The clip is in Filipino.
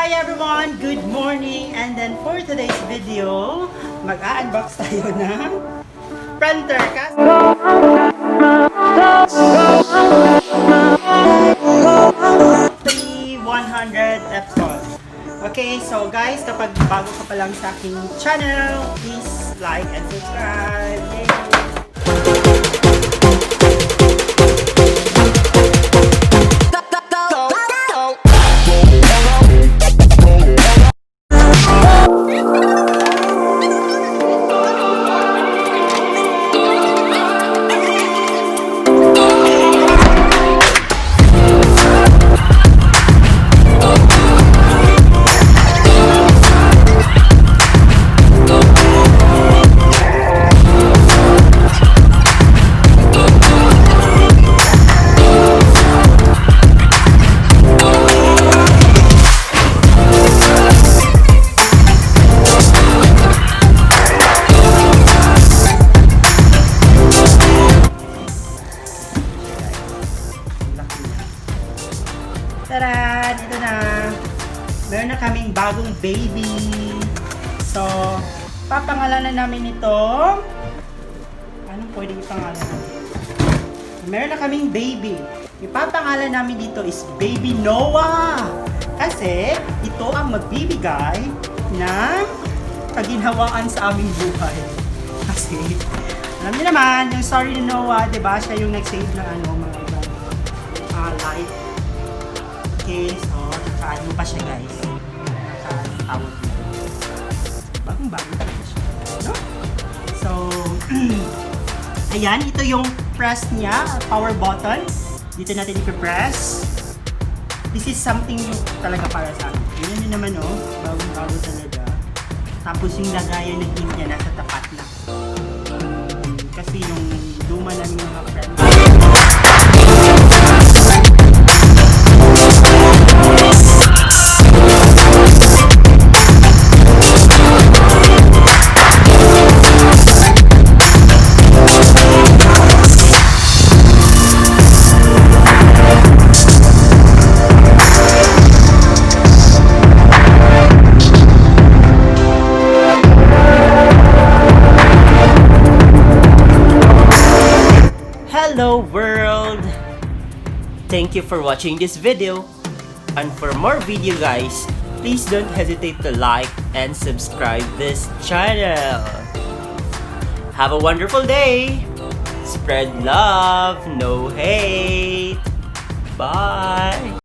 Hi everyone! Good morning! And then for today's video, mag-unbox tayo ng printer. Kasi 100 Epson. Okay, so guys, kapag bago ka pa lang sa aking channel, please like and subscribe. Yay! Tara! Dito na! Meron na kaming bagong baby. So, papangalanan namin ito. Anong pwedeng ipangalan namin? Meron na kaming baby. Ipapangalan namin dito is Baby Noah. Kasi, ito ang magbibigay ng kaginhawaan sa aming buhay. Kasi, alam niyo naman, yung Sorry ni Noah, diba? Siya yung nag-save ng mga ibang life. Okay, so naka-ano pa siya guys. Naka-tawag dito. Bagong-bago pa siya. No? So, ayan, ito yung press niya, power button. Dito natin i-press. This is something talaga para sa akin. Yun yun naman bagong-bago talaga. Tapos yung lagayan ng ink niya nasa tapat na. Kasi yung luma namin mga friends. Hello world! Thank you for watching this video. And for more video guys, please don't hesitate to like and subscribe this channel. Have a wonderful day! Spread love, no hate! Bye!